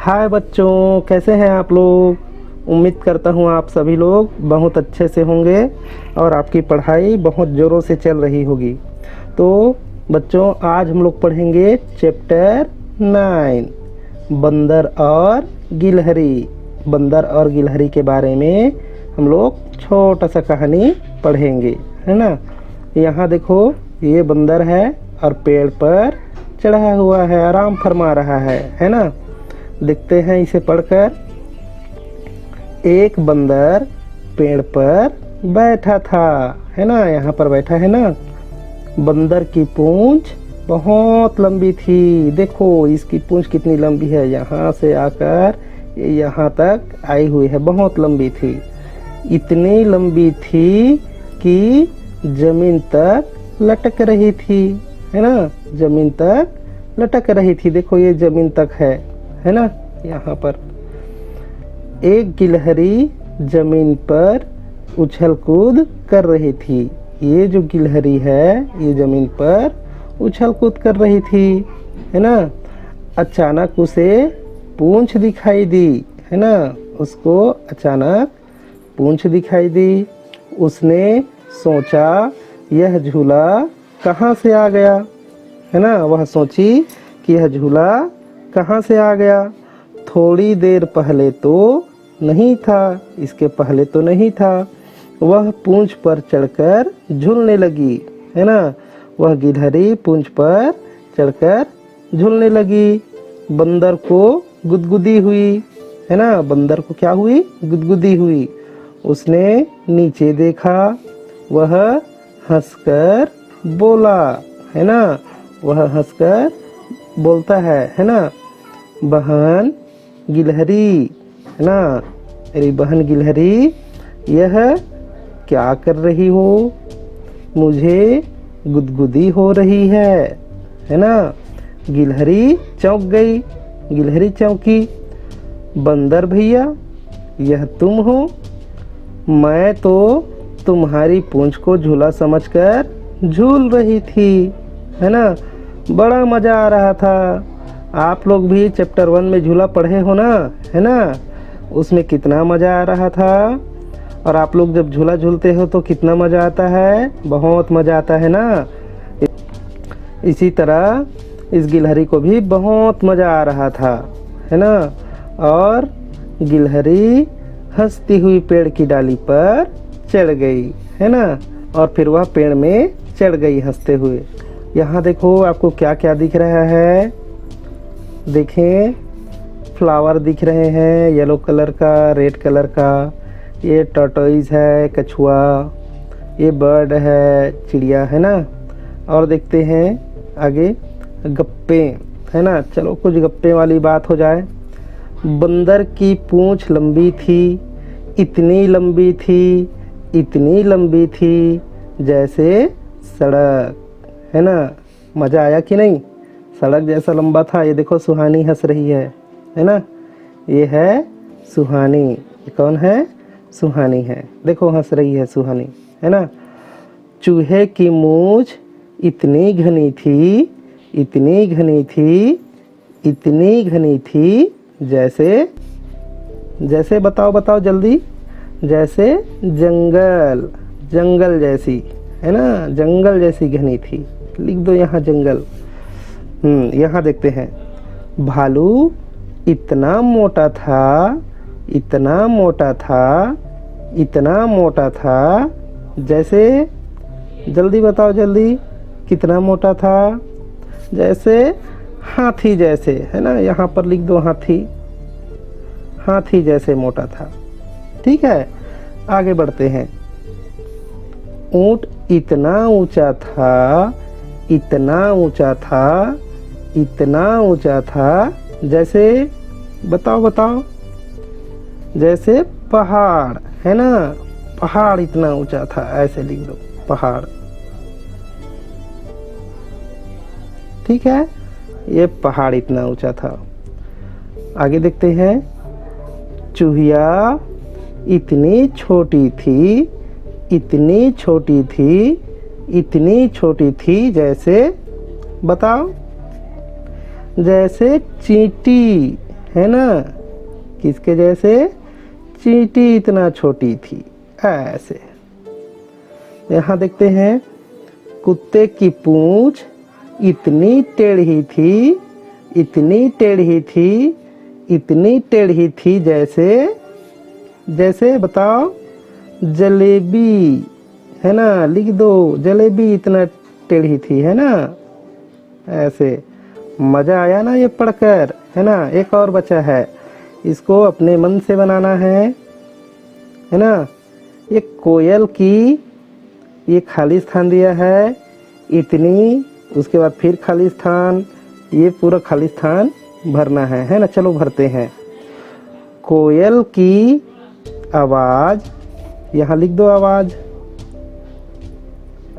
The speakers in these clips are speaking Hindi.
हाय बच्चों, कैसे हैं आप लोग। उम्मीद करता हूँ आप सभी लोग बहुत अच्छे से होंगे और आपकी पढ़ाई बहुत ज़ोरों से चल रही होगी। तो बच्चों, आज हम लोग पढ़ेंगे चैप्टर 9 बंदर और गिलहरी। बंदर और गिलहरी के बारे में हम लोग छोटा सा कहानी पढ़ेंगे, है ना। यहाँ देखो, ये बंदर है और पेड़ पर चढ़ा हुआ है, आराम फरमा रहा है ना। देखते हैं इसे पढ़कर। एक बंदर पेड़ पर बैठा था, है ना। यहाँ पर बैठा है ना। बंदर की पूंछ बहुत लंबी थी। देखो इसकी पूंछ कितनी लंबी है, यहाँ से आकर यहाँ तक आई हुई है, बहुत लंबी थी। इतनी लंबी थी कि जमीन तक लटक रही थी, है ना। जमीन तक लटक रही थी। देखो ये जमीन तक है ना। यहाँ पर एक गिलहरी जमीन पर उछल कूद कर रही थी। ये जो गिलहरी है ये जमीन पर उछल कूद कर रही थी, है ना। अचानक उसे पूंछ दिखाई दी, है ना। उसको अचानक पूंछ दिखाई दी। उसने सोचा यह झूला कहाँ से आ गया, है ना। वह सोची कि यह झूला कहाँ से आ गया। थोड़ी देर पहले तो नहीं था, इसके पहले तो नहीं था। वह पूंछ पर चढ़कर झूलने लगी, है ना। वह गिलहरी पूंछ पर चढ़कर झूलने लगी। बंदर को गुदगुदी हुई, है ना। बंदर को क्या हुई? गुदगुदी हुई। उसने नीचे देखा। वह हंसकर बोला, है ना। वह हंसकर बोलता है ना। बहन गिलहरी, है ना। अरे बहन गिलहरी, यह क्या कर रही हो? मुझे गुदगुदी हो रही है ना। गिलहरी चौंक गई। गिलहरी चौंकी। बंदर भैया, यह तुम हो? मैं तो तुम्हारी पूंछ को झूला समझकर झूल रही थी, है ना। बड़ा मज़ा आ रहा था। आप लोग भी चैप्टर 1 में झूला पढ़े हो ना, है ना। उसमें कितना मज़ा आ रहा था। और आप लोग जब झूला झूलते हो तो कितना मज़ा आता है, बहुत मज़ा आता है ना। इसी तरह इस गिलहरी को भी बहुत मज़ा आ रहा था, है ना। और गिलहरी हंसती हुई पेड़ की डाली पर चढ़ गई, है ना। और फिर वह पेड़ में चढ़ गई हंसते हुए। यहाँ देखो आपको क्या क्या दिख रहा है। देखें, फ्लावर दिख रहे हैं येलो कलर का, रेड कलर का। ये टॉर्टोइज है, कछुआ। ये बर्ड है, चिड़िया, है ना। और देखते हैं आगे गप्पे, है ना। चलो कुछ गप्पे वाली बात हो जाए। बंदर की पूंछ लंबी थी, इतनी लंबी थी, इतनी लंबी थी जैसे सड़क, है ना। मज़ा आया कि नहीं? सड़क जैसा लंबा था। ये देखो सुहानी हंस रही है ना। ये है सुहानी। ये कौन है? सुहानी है। देखो हंस रही है सुहानी, है ना। चूहे की मूंछ इतनी घनी थी, इतनी घनी थी, इतनी घनी थी जैसे बताओ जल्दी। जैसे जंगल, जंगल जैसी, है ना। जंगल जैसी घनी थी। लिख दो यहाँ जंगल। यहाँ देखते हैं। भालू इतना मोटा था, इतना मोटा था, इतना मोटा था जैसे, जल्दी बताओ जल्दी, कितना मोटा था? जैसे हाथी जैसे, है ना। यहाँ पर लिख दो हाथी। हाथी जैसे मोटा था। ठीक है, आगे बढ़ते हैं। ऊंट इतना ऊंचा था, इतना ऊंचा था, इतना ऊंचा था जैसे, बताओ, जैसे पहाड़, है ना। पहाड़ इतना ऊंचा था, ऐसे लिख दो पहाड़। ठीक है, ये पहाड़ इतना ऊंचा था। आगे देखते हैं। चूहिया इतनी छोटी थी, इतनी छोटी थी, इतनी छोटी थी जैसे, बताओ, जैसे चींटी, है ना, किसके जैसे, चींटी इतना छोटी थी, ऐसे। यहाँ देखते हैं, कुत्ते की पूंछ इतनी टेढ़ी थी, इतनी टेढ़ी थी, इतनी टेढ़ी थी जैसे, जैसे बताओ, जलेबी, है ना, लिख दो, जलेबी इतना टेढ़ी थी, है ना, ऐसे। मज़ा आया ना ये पढ़कर, है ना। एक और बचा है, इसको अपने मन से बनाना है ना। ये कोयल की, ये खाली स्थान दिया है इतनी, उसके बाद फिर खाली स्थान, ये पूरा खाली स्थान भरना है ना। चलो भरते हैं। कोयल की आवाज़, यहाँ लिख दो आवाज़,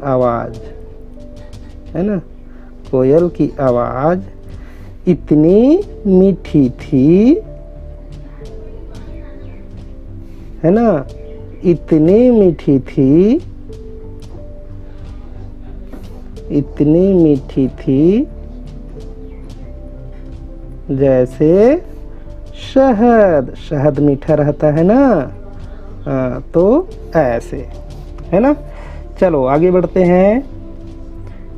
आवाज़, है ना। कोयल की आवाज़ इतनी मीठी थी, है ना, इतनी मीठी थी, इतनी मीठी थी जैसे शहद, शहद मीठा रहता है ना। तो ऐसे, है ना। चलो आगे बढ़ते हैं।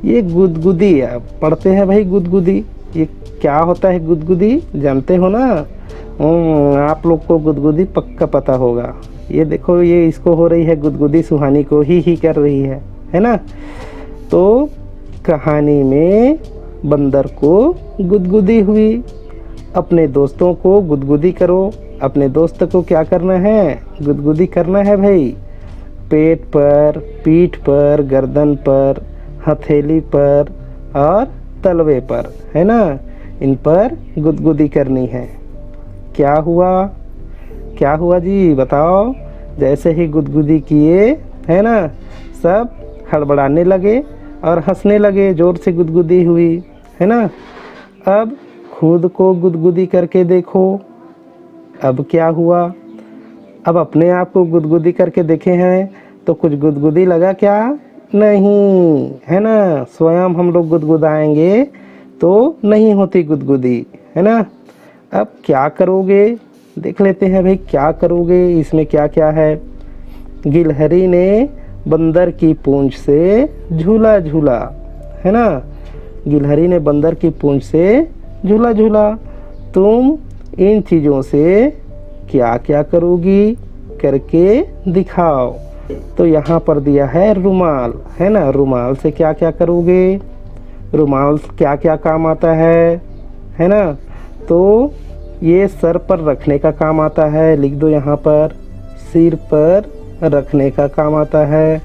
ये गुदगुदी, पढ़ते हैं भाई गुदगुदी। ये क्या होता है गुदगुदी, जानते हो ना। आप लोग को गुदगुदी पक्का पता होगा। ये देखो, ये इसको हो रही है गुदगुदी, सुहानी को ही कर रही है ना। तो कहानी में बंदर को गुदगुदी हुई। अपने दोस्तों को गुदगुदी करो। अपने दोस्त को क्या करना है, गुदगुदी करना है भाई। पेट पर, पीठ पर, गर्दन पर, हथेली पर और तलवे पर, है ना, इन पर गुदगुदी करनी है। क्या हुआ, क्या हुआ जी बताओ। जैसे ही गुदगुदी किए, है ना, सब हड़बड़ाने लगे और हंसने लगे। जोर से गुदगुदी हुई, है ना। अब खुद को गुदगुदी करके देखो, अब क्या हुआ। अब अपने आप को गुदगुदी करके देखे हैं तो कुछ गुदगुदी लगा क्या, नहीं, है ना। स्वयं हम लोग गुदगुदाएंगे तो नहीं होती गुदगुदी, है ना। अब क्या करोगे, देख लेते हैं भाई क्या करोगे। इसमें क्या क्या है। गिलहरी ने बंदर की पूंछ से झूला झूला, है ना। गिलहरी ने बंदर की पूंछ से झूला झूला। तुम इन चीज़ों से क्या क्या करोगी, करके दिखाओ। तो यहाँ पर दिया है रुमाल, है ना। रुमाल से क्या क्या करोगे, रुमाल क्या क्या काम आता है ना। तो ये सर पर रखने का काम आता है, लिख दो यहाँ पर। सिर पर रखने का काम आता है,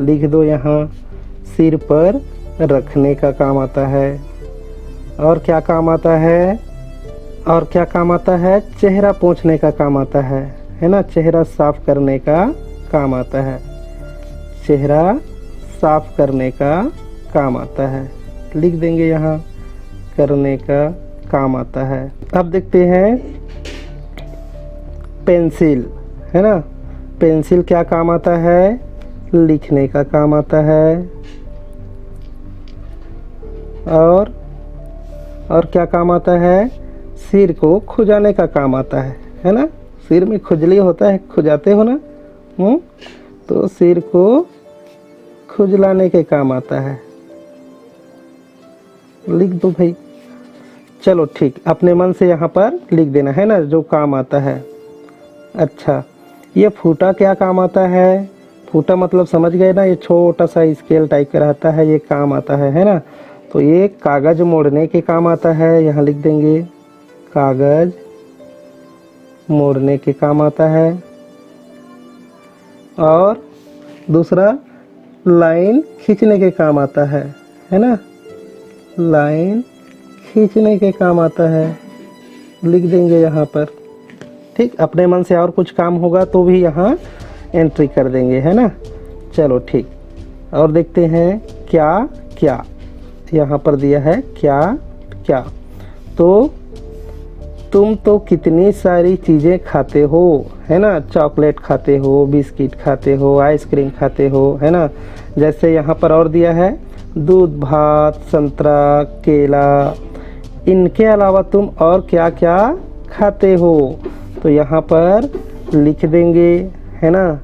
लिख दो यहाँ। सिर पर रखने का काम आता है। और क्या काम आता है, और क्या काम आता है, चेहरा पोंछने का काम आता है ना। चेहरा साफ करने का काम आता है, चेहरा साफ करने का काम आता है, लिख देंगे यहाँ। करने का काम आता है। अब देखते हैं पेंसिल, है ना। पेंसिल क्या काम आता है, लिखने का काम आता है। और क्या काम आता है, सिर को खुजाने का काम आता है ना। सिर में खुजली होता है, खुजाते हो ना, तो सिर को खुजलाने के काम आता है, लिख दो भाई। चलो ठीक, अपने मन से यहाँ पर लिख देना, है ना, जो काम आता है। अच्छा, ये फूटा क्या काम आता है। फूटा मतलब समझ गए ना, ये छोटा सा स्केल टाइप का रहता है, ये काम आता है ना। तो ये कागज़ मोड़ने के काम आता है, यहाँ लिख देंगे। कागज़ मोड़ने के काम आता है। और दूसरा लाइन खींचने के काम आता है ना। लाइन खींचने के काम आता है, लिख देंगे यहाँ पर। ठीक, अपने मन से और कुछ काम होगा तो भी यहाँ एंट्री कर देंगे, है ना। चलो ठीक, और देखते हैं क्या क्या। यहाँ पर दिया है क्या क्या। तो तुम तो कितनी सारी चीज़ें खाते हो, है ना। चॉकलेट खाते हो, बिस्किट खाते हो, आइसक्रीम खाते हो, है ना। जैसे यहाँ पर और दिया है दूध, भात, संतरा, केला, इनके अलावा तुम और क्या क्या खाते हो? तो यहाँ पर लिख देंगे, है ना।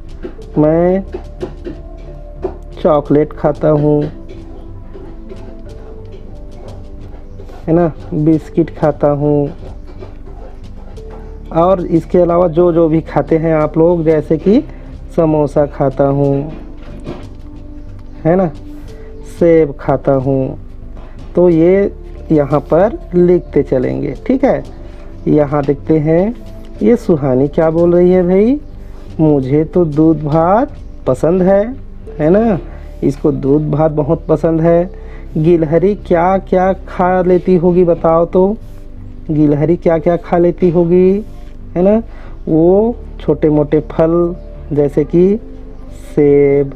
मैं चॉकलेट खाता हूँ, है ना, बिस्किट खाता हूँ, और इसके अलावा जो जो भी खाते हैं आप लोग, जैसे कि समोसा खाता हूँ, है ना, सेब खाता हूँ। तो ये यहाँ पर लिखते चलेंगे, ठीक है। यहाँ देखते हैं ये सुहानी क्या बोल रही है भाई। मुझे तो दूध भात पसंद है ना, इसको दूध भात बहुत पसंद है। गिलहरी क्या क्या खा लेती होगी बताओ तो। गिलहरी क्या क्या खा लेती होगी, है ना। वो छोटे मोटे फल जैसे कि सेब,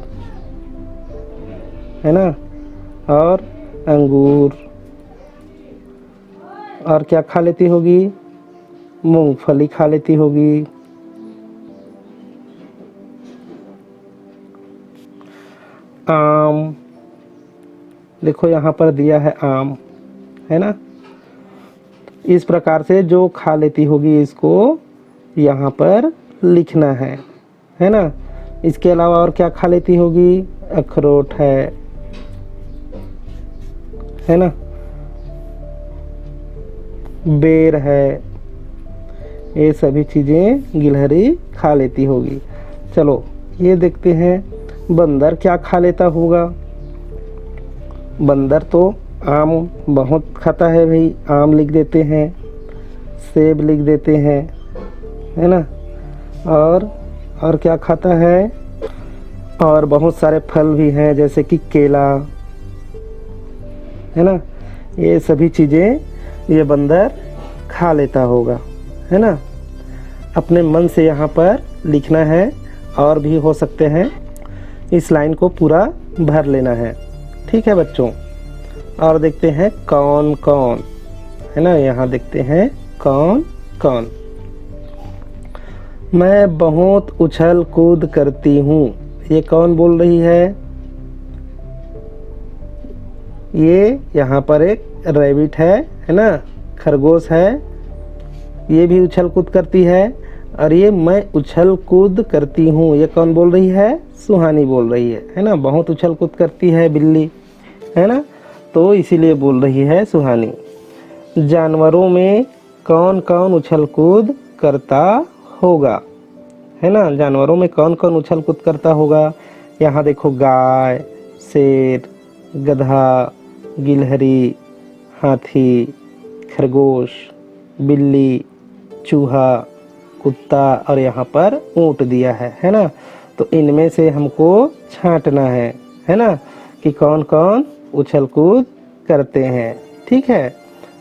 है ना, और अंगूर, और क्या खा लेती होगी, मूंगफली खा लेती होगी। आम, देखो यहाँ पर दिया है आम, है ना। इस प्रकार से जो खा लेती होगी इसको यहाँ पर लिखना है ना। इसके अलावा और क्या खा लेती होगी, अखरोट है ना, बेर है, ये सभी चीज़ें गिलहरी खा लेती होगी। चलो ये देखते हैं बंदर क्या खा लेता होगा। बंदर तो आम बहुत खाता है भाई, आम लिख देते हैं, सेब लिख देते हैं, है ना। और क्या खाता है, और बहुत सारे फल भी हैं जैसे कि केला, है ना। ये सभी चीज़ें ये बंदर खा लेता होगा, है ना। अपने मन से यहाँ पर लिखना है, और भी हो सकते हैं, इस लाइन को पूरा भर लेना है, ठीक है बच्चों। और देखते हैं कौन कौन, है ना। यहाँ देखते हैं कौन कौन। मैं बहुत उछल कूद करती हूँ, ये कौन बोल रही है। ये यहाँ पर एक रैबिट है ना, खरगोश है, ये भी उछल कूद करती है। और ये मैं उछल कूद करती हूँ, ये कौन बोल रही है, सुहानी बोल रही है ना। बहुत उछल कूद करती है बिल्ली, है ना, तो इसीलिए बोल रही है सुहानी। जानवरों में कौन कौन उछल कूद करता होगा, है ना। जानवरों में कौन कौन उछल कूद करता होगा। यहाँ देखो गाय, शेर, गधा, गिलहरी, हाथी, खरगोश, बिल्ली, चूहा, कुत्ता, और यहाँ पर ऊँट दिया है ना। तो इनमें से हमको छांटना है ना, कि कौन कौन उछल कूद करते हैं, ठीक है।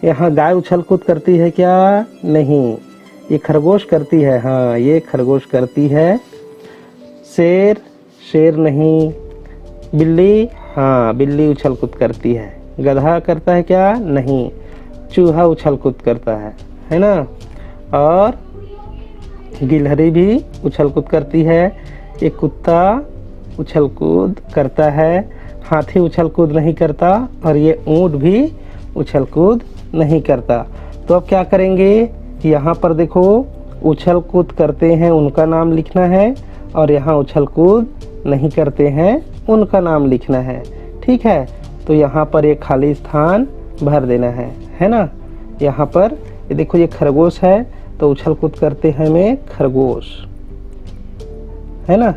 यहाँ गाय उछल कूद करती है क्या, नहीं, ये खरगोश करती है, हाँ ये खरगोश करती है। शेर नहीं। बिल्ली, हाँ बिल्ली उछल कूद करती है। गधा करता है क्या, नहीं, चूहा उछल कूद करता है ना। और गिलहरी भी उछल कूद करती है। एक कुत्ता उछल कूद करता है। हाथी उछल कूद नहीं करता, और ये ऊँट भी उछल कूद नहीं करता। तो अब क्या करेंगे, यहाँ पर देखो उछल कूद करते हैं उनका नाम लिखना है, और यहाँ उछल कूद नहीं करते हैं उनका नाम लिखना है, ठीक है। तो यहाँ पर एक खाली स्थान भर देना है ना। यहाँ पर ये देखो ये खरगोश है, तो उछल कूद करते हैं में खरगोश, है ना।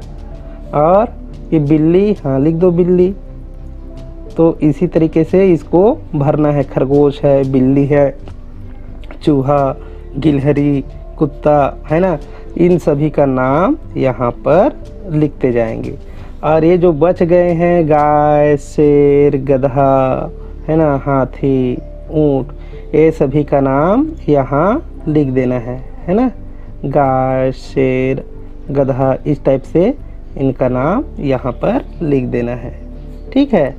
और ये बिल्ली, हाँ लिख दो बिल्ली। तो इसी तरीके से इसको भरना है, खरगोश है, बिल्ली है, चूहा, गिलहरी, कुत्ता, है ना। इन सभी का नाम यहाँ पर लिखते जाएंगे। और ये जो बच गए हैं गाय, शेर, गधा, है ना, हाथी, ऊँट, ये सभी का नाम यहाँ लिख देना है ना। गाय, शेर, गधा, इस टाइप से इनका नाम यहाँ पर लिख देना है, ठीक है।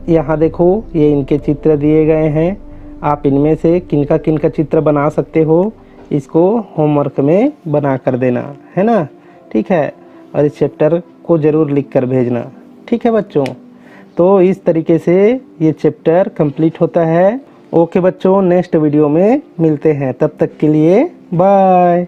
यहाँ देखो ये इनके चित्र दिए गए हैं, आप इनमें से किनका किनका चित्र बना सकते हो, इसको होमवर्क में बना कर देना, है ना, ठीक है। और इस चैप्टर को ज़रूर लिख कर भेजना, ठीक है बच्चों। तो इस तरीके से ये चैप्टर कंप्लीट होता है। ओके बच्चों, नेक्स्ट वीडियो में मिलते हैं, तब तक के लिए बाय।